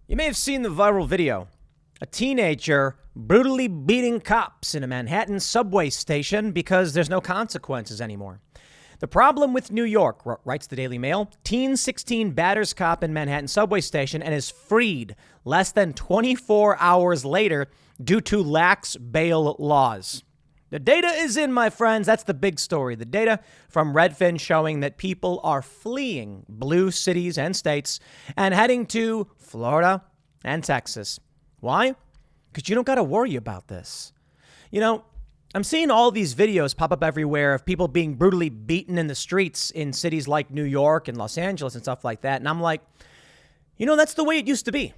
You may have seen the viral video. A teenager brutally beating cops in a Manhattan subway station because there's no consequences anymore. The problem with New York, writes the Daily Mail, teen 16 batters cop in Manhattan subway station and is freed less than 24 hours later due to lax bail laws. The data is in, my friends. That's the big story. The data from Redfin showing that people are fleeing blue cities and states and heading to Florida and Texas. Why? Because you don't got to worry about this. You know, I'm seeing all these videos pop up everywhere of people being brutally beaten in the streets in cities like New York and Los Angeles and stuff like that. And I'm like, you know, that's the way it used to be.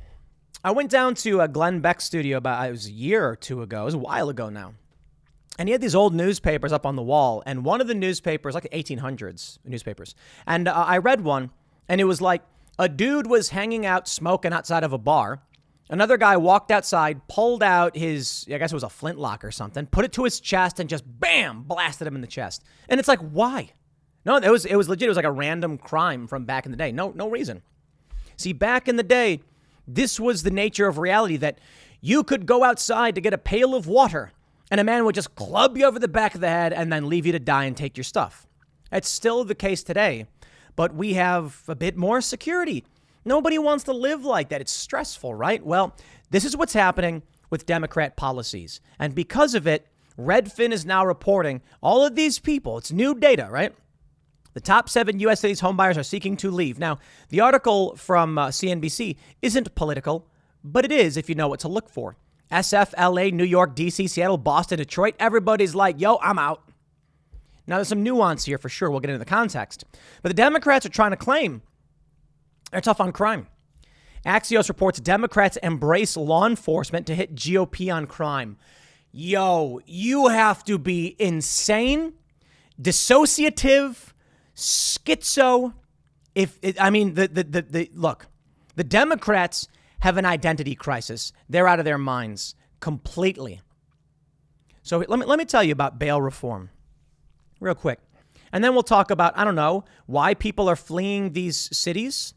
I went down to Glenn Beck's studio it was a year or two ago. It was a while ago now. And he had these old newspapers up on the wall. And one of the newspapers, like the 1800s newspapers. And I read one, and it was like a dude was hanging out smoking outside of a bar. Another guy walked outside, pulled out his, I guess it was a flintlock or something, put it to his chest and just bam, blasted him in the chest. And it's like, why? No, it was legit. It was like a random crime from back in the day. No reason. See, back in the day, this was the nature of reality, that you could go outside to get a pail of water and a man would just club you over the back of the head and then leave you to die and take your stuff. That's still the case today, but we have a bit more security. Nobody wants to live like that. It's stressful, right? Well, this is what's happening with Democrat policies. And because of it, Redfin is now reporting all of these people. It's new data, right? The top 7 U.S. cities homebuyers are seeking to leave. Now, the article from CNBC isn't political, but it is if you know what to look for. SF, LA, New York, DC, Seattle, Boston, Detroit. Everybody's like, yo, I'm out. Now, there's some nuance here for sure. We'll get into the context. But the Democrats are trying to claim they're tough on crime. Axios reports Democrats embrace law enforcement to hit GOP on crime. Yo, you have to be insane, dissociative, schizo. Look, the Democrats have an identity crisis. They're out of their minds completely. So let me tell you about bail reform real quick. And then we'll talk about, I don't know, why people are fleeing these cities.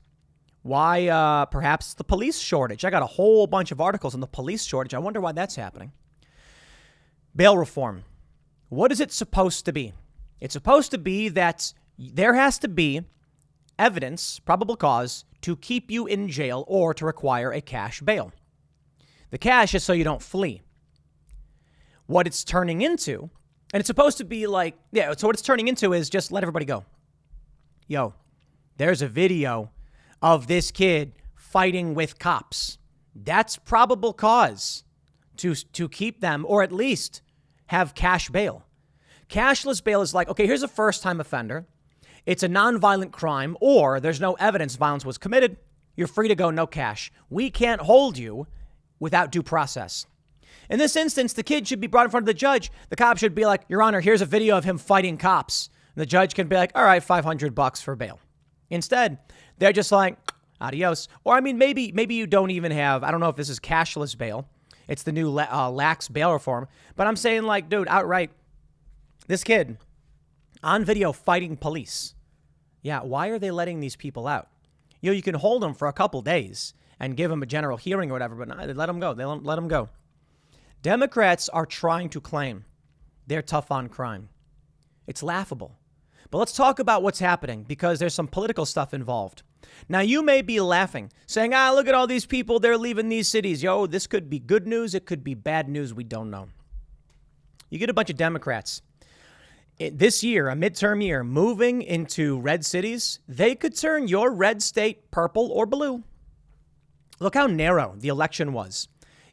Why perhaps the police shortage. I got a whole bunch of articles on the police shortage. I wonder why that's happening. Bail reform. What is it supposed to be? It's supposed to be that there has to be evidence, probable cause, to keep you in jail or to require a cash bail. The cash is so you don't flee. What it's turning into, and it's supposed to be like, so what it's turning into is just let everybody go. Yo, there's a video of this kid fighting with cops. That's probable cause to keep them, or at least have cash bail. Cashless bail is like, okay, here's a first-time offender. It's a nonviolent crime, or there's no evidence violence was committed. You're free to go, no cash. We can't hold you without due process. In this instance, the kid should be brought in front of the judge. The cop should be like, Your Honor, here's a video of him fighting cops. And the judge can be like, all right, $500 for bail. Instead, they're just like, adios. Or, I mean, maybe you don't even have, I don't know if this is cashless bail. It's the new lax bail reform. But I'm saying, like, dude, outright, this kid on video fighting police. Yeah, why are they letting these people out? You can hold them for a couple days and give them a general hearing or whatever, but no, they let them go. They don't let them go. Democrats are trying to claim they're tough on crime. It's laughable. But let's talk about what's happening, because there's some political stuff involved. Now, you may be laughing, saying, look at all these people. They're leaving these cities. Yo, this could be good news. It could be bad news. We don't know. You get a bunch of Democrats this year, a midterm year, moving into red cities. They could turn your red state purple or blue. Look how narrow the election was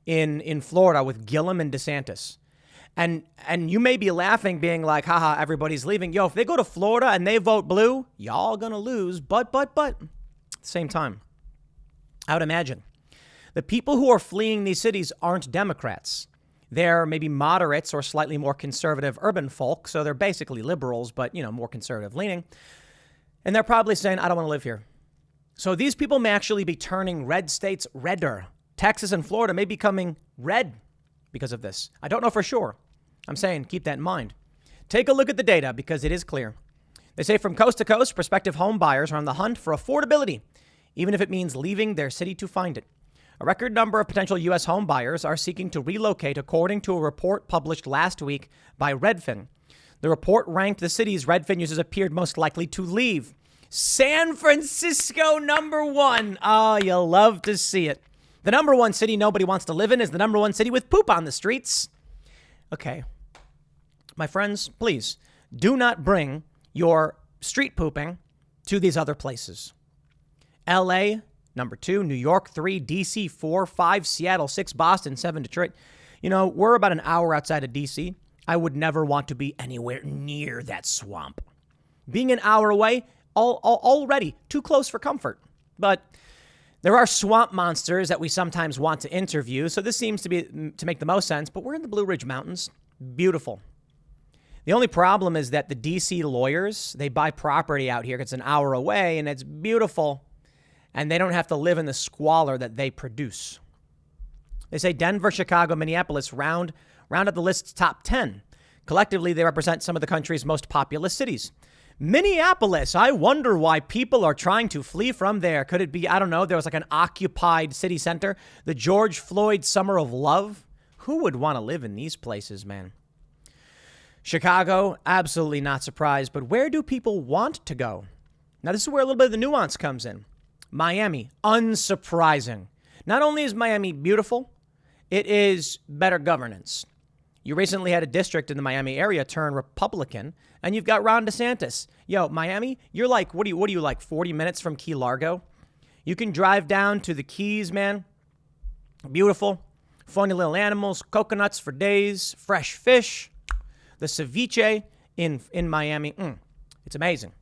in Florida with Gillum and DeSantis. And you may be laughing, being like, haha, everybody's leaving. Yo, if they go to Florida and they vote blue, y'all gonna lose. But, at the same time, I would imagine the people who are fleeing these cities aren't Democrats. They're maybe moderates or slightly more conservative urban folk. So they're basically liberals, but, more conservative leaning. And they're probably saying, I don't want to live here. So these people may actually be turning red states redder. Texas and Florida may be becoming red because of this. I don't know for sure. I'm saying keep that in mind. Take a look at the data, because it is clear. They say from coast to coast, prospective home buyers are on the hunt for affordability, even if it means leaving their city to find it. A record number of potential U.S. home buyers are seeking to relocate, according to a report published last week by Redfin. The report ranked the cities Redfin users appeared most likely to leave. San Francisco, number one. Oh, you'll love to see it. The number one city nobody wants to live in is the number one city with poop on the streets. Okay. My friends, please do not bring your street pooping to these other places. L.A., number 2, New York 3, D.C. 4, 5, Seattle 6, Boston 7, Detroit. You know, we're about an hour outside of D.C. I would never want to be anywhere near that swamp. Being an hour away, already too close for comfort. But there are swamp monsters that we sometimes want to interview, so this seems to make the most sense. But we're in the Blue Ridge Mountains. Beautiful. The only problem is that the D.C. lawyers, they buy property out here. It's an hour away, and it's beautiful. And they don't have to live in the squalor that they produce. They say Denver, Chicago, Minneapolis round out the list's top 10. Collectively, they represent some of the country's most populous cities. Minneapolis, I wonder why people are trying to flee from there. Could it be, I don't know, there was like an occupied city center? The George Floyd Summer of Love? Who would want to live in these places, man? Chicago, absolutely not surprised. But where do people want to go? Now, this is where a little bit of the nuance comes in. Miami, unsurprising. Not only is Miami beautiful, it is better governance. You recently had a district in the Miami area turn Republican, and you've got Ron DeSantis. Yo, Miami, you're like, what are you like, 40 minutes from Key Largo? You can drive down to the Keys, man. Beautiful. Funny little animals, coconuts for days, fresh fish. The ceviche in Miami, it's amazing.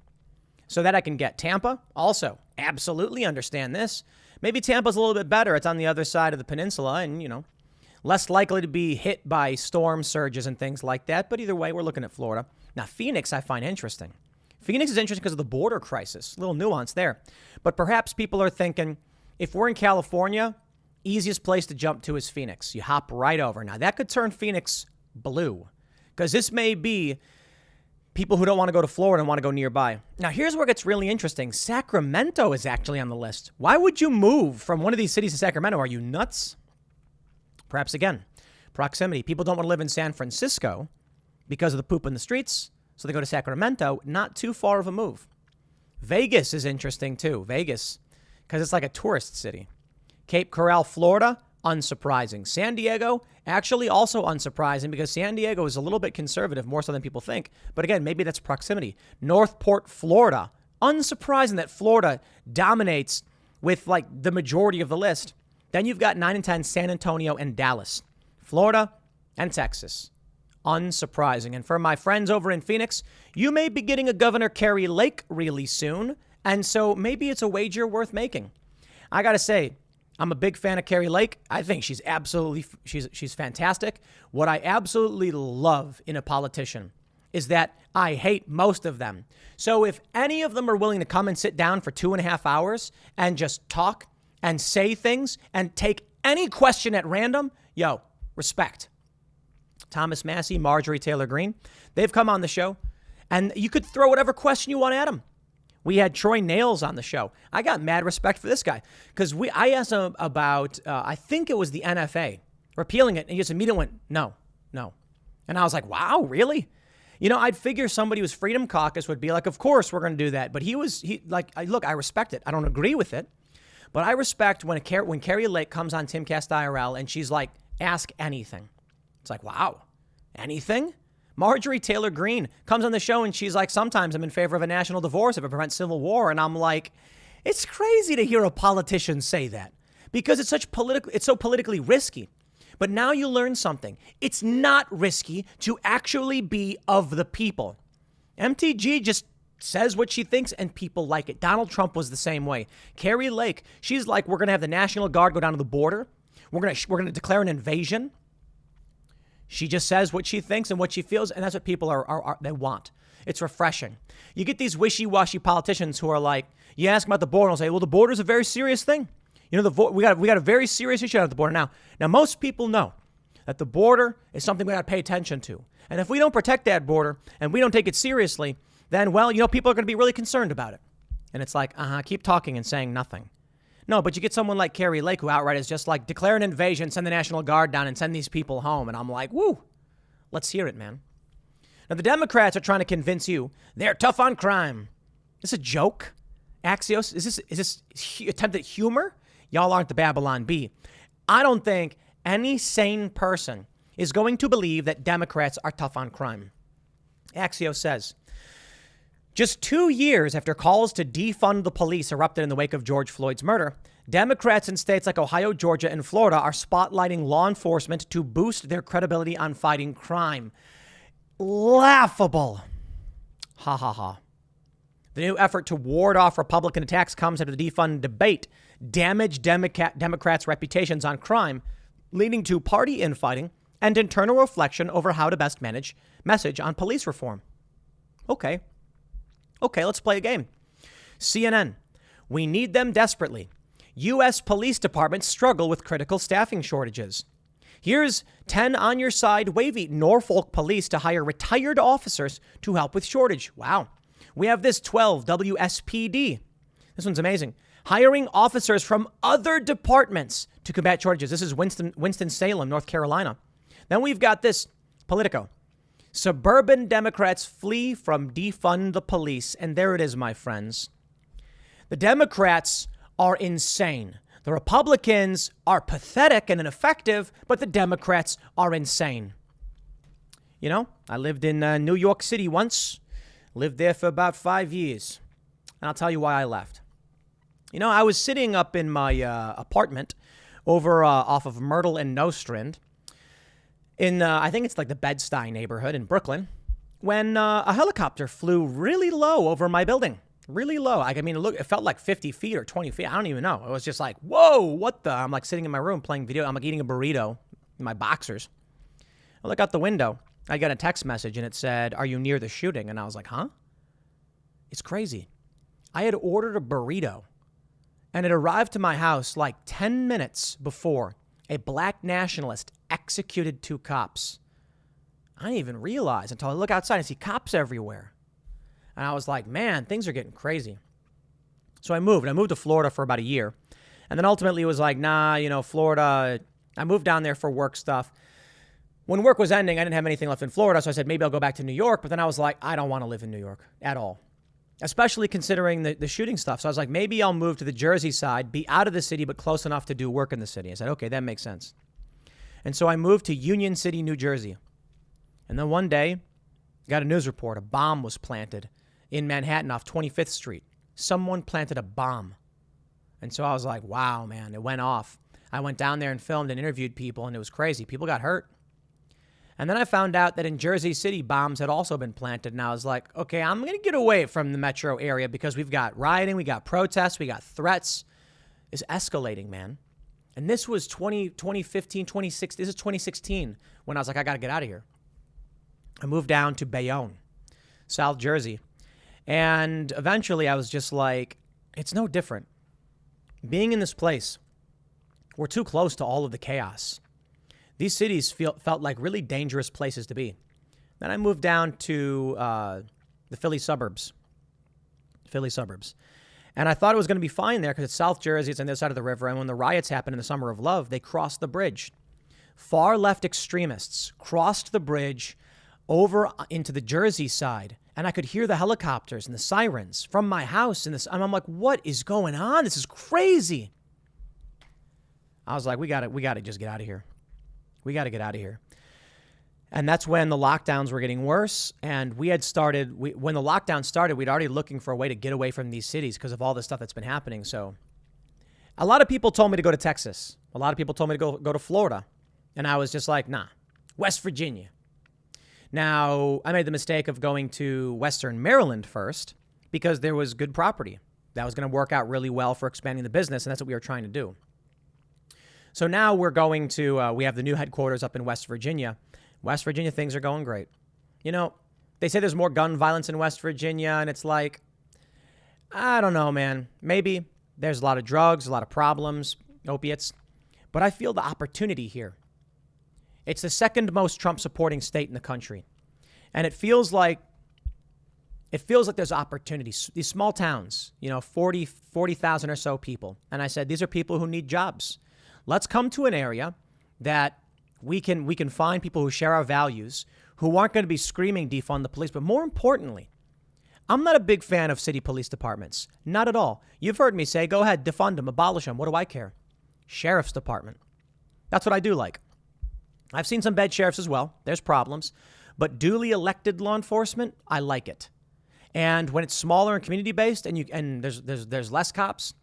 So that I can get. Tampa, also, absolutely understand this. Maybe Tampa's a little bit better. It's on the other side of the peninsula and, less likely to be hit by storm surges and things like that. But either way, we're looking at Florida. Now, Phoenix, I find interesting. Phoenix is interesting because of the border crisis. Little nuance there. But perhaps people are thinking, if we're in California, easiest place to jump to is Phoenix. You hop right over. Now, that could turn Phoenix blue because this may be people who don't want to go to Florida and want to go nearby. Now, here's where it gets really interesting. Sacramento is actually on the list. Why would you move from one of these cities to Sacramento? Are you nuts? Perhaps, again, proximity. People don't want to live in San Francisco because of the poop in the streets, so they go to Sacramento. Not too far of a move. Vegas is interesting, too. Vegas, because it's like a tourist city. Cape Coral, Florida, unsurprising. San Diego, actually also unsurprising because San Diego is a little bit conservative, more so than people think. But again, maybe that's proximity. Northport, Florida, unsurprising that Florida dominates with like the majority of the list. Then you've got 9 and 10, San Antonio and Dallas, Florida and Texas. Unsurprising. And for my friends over in Phoenix, you may be getting a Governor Kari Lake really soon. And so maybe it's a wager worth making. I got to say, I'm a big fan of Kari Lake. I think she's fantastic. What I absolutely love in a politician is that I hate most of them. So if any of them are willing to come and sit down for 2.5 hours and just talk and say things and take any question at random, yo, respect. Thomas Massey, Marjorie Taylor Greene, they've come on the show and you could throw whatever question you want at them. We had Troy Nails on the show. I got mad respect for this guy because I asked him about, I think it was the NFA, repealing it. And he just immediately went, no. And I was like, wow, really? I'd figure somebody who's Freedom Caucus would be like, of course we're going to do that. But look, I respect it. I don't agree with it. But I respect when Kari Lake comes on Timcast IRL and she's like, ask anything. It's like, wow, anything? Marjorie Taylor Greene comes on the show and she's like, sometimes I'm in favor of a national divorce if it prevents civil war. And I'm like, it's crazy to hear a politician say that because it's so politically risky. But now you learn something. It's not risky to actually be of the people. MTG just says what she thinks and people like it. Donald Trump was the same way. Kari Lake, she's like, we're going to have the National Guard go down to the border. We're going to declare an invasion. She just says what she thinks and what she feels, and that's what people they want. It's refreshing. You get these wishy-washy politicians who are like, you ask them about the border, and they'll say, well, the border is a very serious thing. We got a very serious issue at the border now. Now, most people know that the border is something we got to pay attention to. And if we don't protect that border and we don't take it seriously, then, well, people are going to be really concerned about it. And it's like, keep talking and saying nothing. No, but you get someone like Carrie Lake who outright is just like, declare an invasion, send the National Guard down and send these people home. And I'm like, woo, let's hear it, man. Now, the Democrats are trying to convince you they're tough on crime. Is this a joke? Axios, is this attempted humor? Y'all aren't the Babylon Bee. I don't think any sane person is going to believe that Democrats are tough on crime. Axios says, just 2 years after calls to defund the police erupted in the wake of George Floyd's murder, Democrats in states like Ohio, Georgia, and Florida are spotlighting law enforcement to boost their credibility on fighting crime. Laughable. Ha ha ha. The new effort to ward off Republican attacks comes after the defund debate damaged Democrats' reputations on crime, leading to party infighting and internal reflection over how to best message on police reform. Okay, let's play a game. CNN, we need them desperately. U.S. police departments struggle with critical staffing shortages. Here's 10 on your side wavy Norfolk police to hire retired officers to help with shortage. Wow. We have this 12 WSPD. This one's amazing. Hiring officers from other departments to combat shortages. This is Winston-Salem, North Carolina. Then we've got this Politico. Suburban Democrats flee from defund the police. And there it is, my friends. The Democrats are insane. The Republicans are pathetic and ineffective, but the Democrats are insane. You know, I lived in New York City once. Lived there for about 5 years. And I'll tell you why I left. You know, I was sitting up in my apartment over off of Myrtle and Nostrand in, I think it's like the Bed-Stuy neighborhood in Brooklyn, when a helicopter flew really low over my building. Really low. I mean, it felt like 50 feet or 20 feet. I don't even know. It was just like, whoa, what the? I'm like sitting in my room playing video. I'm like eating a burrito in my boxers. I look out the window. I got a text message and it said, are you near the shooting? And I was like, huh? It's crazy. I had ordered a burrito and it arrived to my house like 10 minutes before a black nationalist executed 2 cops. I didn't even realize until I look outside and see cops everywhere. And I was like, man, things are getting crazy. So I moved to Florida for about a year. And then ultimately it was like, nah, you know, Florida, I moved down there for work stuff. When work was ending, I didn't have anything left in Florida, so I said, maybe I'll go back to New York. But then I was like, I don't want to live in New York at all, especially considering the shooting stuff. So I was like, maybe I'll move to the Jersey side, be out of the city, but close enough to do work in the city. I said, okay, that makes sense. And so I moved to Union City, New Jersey. And then one day, got a news report. A bomb was planted in Manhattan off 25th Street. Someone planted a bomb. And so I was like, wow, man, it went off. I went down there and filmed and interviewed people, and it was crazy. People got hurt. And then I found out that in Jersey City, bombs had also been planted. And I was like, okay, I'm going to get away from the metro area because we've got rioting, we got protests, we got threats. It's escalating, man. And this was 2015, 2016. This is 2016 when I was like, I got to get out of here. I moved down to Bayonne, South Jersey. And eventually I was just like, it's no different. Being in this place, we're too close to all of the chaos. These cities felt like really dangerous places to be. Then I moved down to the Philly suburbs. And I thought it was going to be fine there because it's South Jersey, it's on the other side of the river. And when the riots happened in the Summer of Love, they crossed the bridge. Far left extremists crossed the bridge over into the Jersey side. And I could hear the helicopters and the sirens from my house. And I'm like, what is going on? This is crazy. I was like, we got to just get out of here. We got to get out of here. And that's when the lockdowns were getting worse. And when the lockdown started, we'd already looking for a way to get away from these cities because of all the stuff that's been happening. So a lot of people told me to go to Texas. A lot of people told me to go to Florida. And I was just like, nah, West Virginia. Now, I made the mistake of going to Western Maryland first because there was good property. That was going to work out really well for expanding the business. And that's what we were trying to do. So now we're going to, we have the new headquarters up in West Virginia. West Virginia, things are going great. You know, they say there's more gun violence in West Virginia, and it's like, I don't know, man. Maybe there's a lot of drugs, a lot of problems, opiates, but I feel the opportunity here. It's the second most Trump supporting state in the country. And it feels like it feels like there's opportunities. These small towns, 40,000 or so people. And I said, these are people who need jobs. Let's come to an area that we can find people who share our values, who aren't going to be screaming defund the police. But more importantly, I'm not a big fan of city police departments. Not at all. You've heard me say, go ahead, defund them, abolish them. What do I care? Sheriff's department. That's what I do like. I've seen some bad sheriffs as well. There's problems. But duly elected law enforcement, I like it. And when it's smaller and community-based and there's less cops,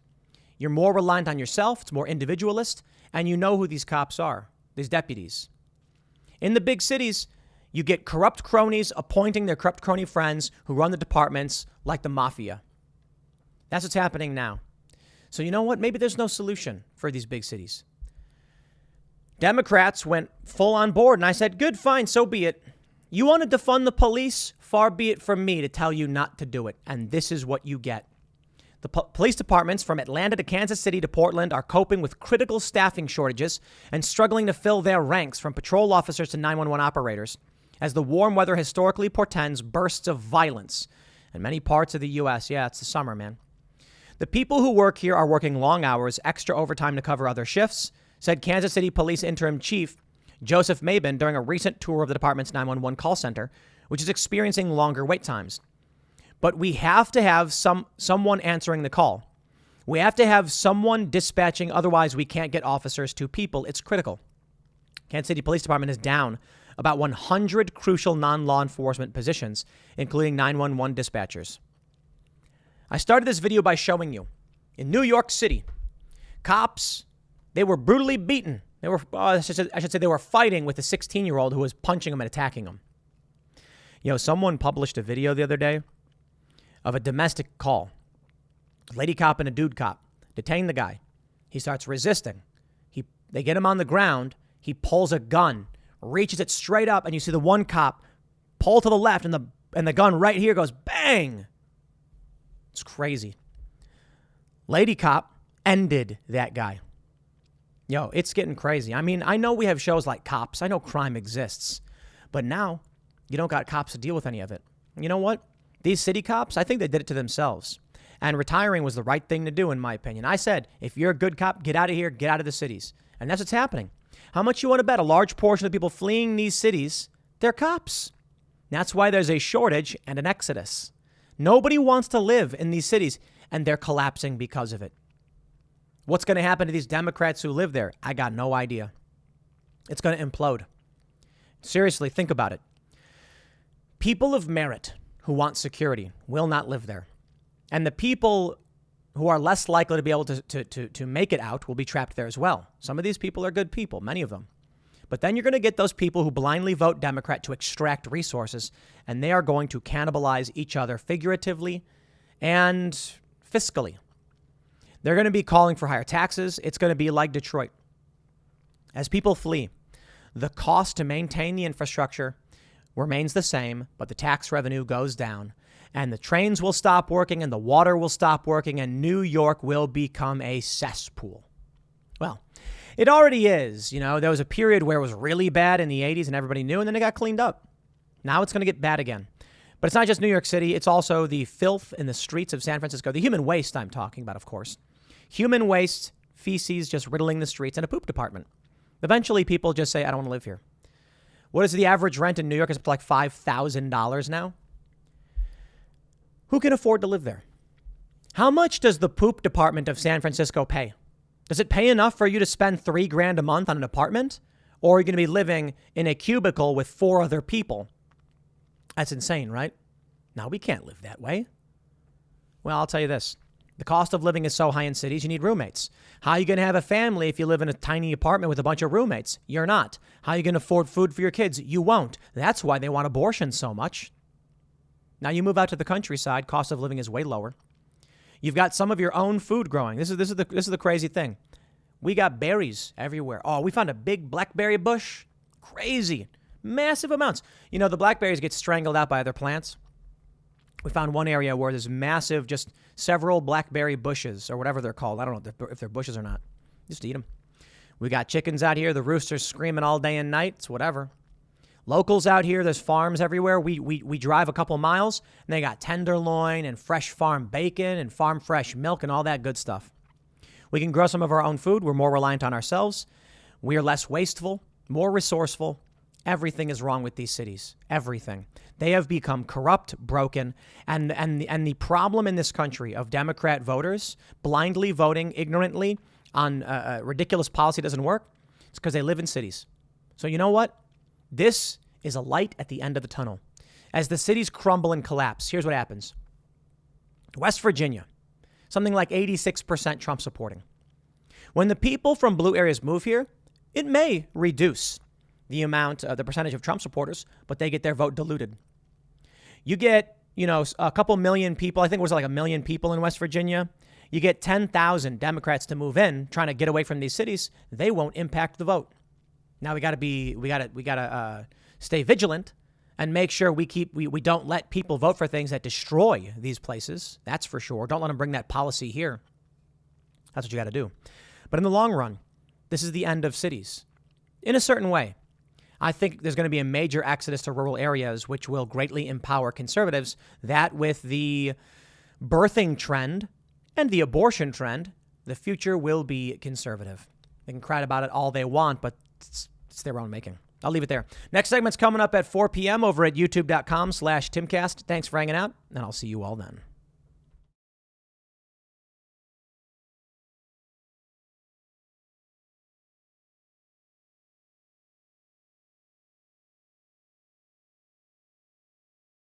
you're more reliant on yourself. It's more individualist. And you know who these cops are, these deputies. In the big cities, you get corrupt cronies appointing their corrupt crony friends who run the departments like the mafia. That's what's happening now. So you know what? Maybe there's no solution for these big cities. Democrats went full on board, and I said, good, fine, so be it. You want to defund the police? Far be it from me to tell you not to do it. And this is what you get. The police departments from Atlanta to Kansas City to Portland are coping with critical staffing shortages and struggling to fill their ranks, from patrol officers to 911 operators, as the warm weather historically portends bursts of violence in many parts of the U.S. Yeah, it's the summer, man. The people who work here are working long hours, extra overtime to cover other shifts, said Kansas City Police Interim Chief Joseph Mabin during a recent tour of the department's 911 call center, which is experiencing longer wait times. But we have to have someone answering the call. We have to have someone dispatching, otherwise we can't get officers to people. It's critical. Kansas City Police Department is down about 100 crucial non-law enforcement positions, including 911 dispatchers. I started this video by showing you, in New York City, cops, they were brutally beaten. I should say they were fighting with a 16-year-old who was punching them and attacking them. Someone published a video the other day of a domestic call. Lady cop and a dude cop detain the guy. He starts resisting. They get him on the ground. He pulls a gun, reaches it straight up, and you see the one cop pull to the left, and the gun right here goes bang. It's crazy. Lady cop ended that guy. It's getting crazy. I mean, I know we have shows like Cops. I know crime exists. But now, you don't got cops to deal with any of it. You know what? These city cops, I think they did it to themselves. And retiring was the right thing to do, in my opinion. I said, if you're a good cop, get out of here, get out of the cities. And that's what's happening. How much you want to bet? A large portion of the people fleeing these cities, they're cops. That's why there's a shortage and an exodus. Nobody wants to live in these cities, and they're collapsing because of it. What's going to happen to these Democrats who live there? I got no idea. It's going to implode. Seriously, think about it. People of merit who want security will not live there. And the people who are less likely to be able to make it out will be trapped there as well. Some of these people are good people, many of them. But then you're going to get those people who blindly vote Democrat to extract resources, and they are going to cannibalize each other figuratively and fiscally. They're going to be calling for higher taxes. It's going to be like Detroit. As people flee, the cost to maintain the infrastructure remains the same, but the tax revenue goes down. And the trains will stop working, and the water will stop working, and New York will become a cesspool. Well, it already is. There was a period where it was really bad in the 80s, and everybody knew, and then it got cleaned up. Now it's going to get bad again. But it's not just New York City. It's also the filth in the streets of San Francisco. The human waste I'm talking about, of course. Human waste, feces just riddling the streets, and a poop department. Eventually, people just say, I don't want to live here. What is the average rent in New York? It's up to like $5,000 now. Who can afford to live there? How much does the poop department of San Francisco pay? Does it pay enough for you to spend $3,000 a month on an apartment? Or are you going to be living in a cubicle with 4 other people? That's insane, right? No, we can't live that way. Well, I'll tell you this. The cost of living is so high in cities, you need roommates. How are you going to have a family if you live in a tiny apartment with a bunch of roommates? You're not. How are you going to afford food for your kids? You won't. That's why they want abortion so much. Now you move out to the countryside, cost of living is way lower. You've got some of your own food growing. This is the crazy thing. We got berries everywhere. Oh, we found a big blackberry bush. Crazy. Massive amounts. The blackberries get strangled out by other plants. We found one area where there's massive, just several blackberry bushes or whatever they're called. I don't know if they're bushes or not. Just eat them. We got chickens out here. The roosters screaming all day and night. It's whatever. Locals out here, there's farms everywhere. We drive a couple miles, and they got tenderloin and fresh farm bacon and farm fresh milk and all that good stuff. We can grow some of our own food. We're more reliant on ourselves. We are less wasteful, more resourceful. Everything is wrong with these cities. Everything. They have become corrupt, broken, and the problem in this country of Democrat voters blindly voting ignorantly on ridiculous policy doesn't work. It's because they live in cities. So you know what? This is a light at the end of the tunnel. As the cities crumble and collapse, here's what happens. West Virginia, something like 86% Trump supporting. When the people from blue areas move here, it may reduce the amount, the percentage of Trump supporters, but they get their vote diluted. You get, a couple million people. I think it was like 1 million people in West Virginia. You get 10,000 Democrats to move in, trying to get away from these cities. They won't impact the vote. Now we gotta stay vigilant and make sure we don't let people vote for things that destroy these places. That's for sure. Don't let them bring that policy here. That's what you got to do. But in the long run, this is the end of cities. In a certain way, I think there's going to be a major exodus to rural areas, which will greatly empower conservatives. That with the birthing trend and the abortion trend, the future will be conservative. They can cry about it all they want, but it's their own making. I'll leave it there. Next segment's coming up at 4 p.m. over at youtube.com/Timcast. Thanks for hanging out, and I'll see you all then.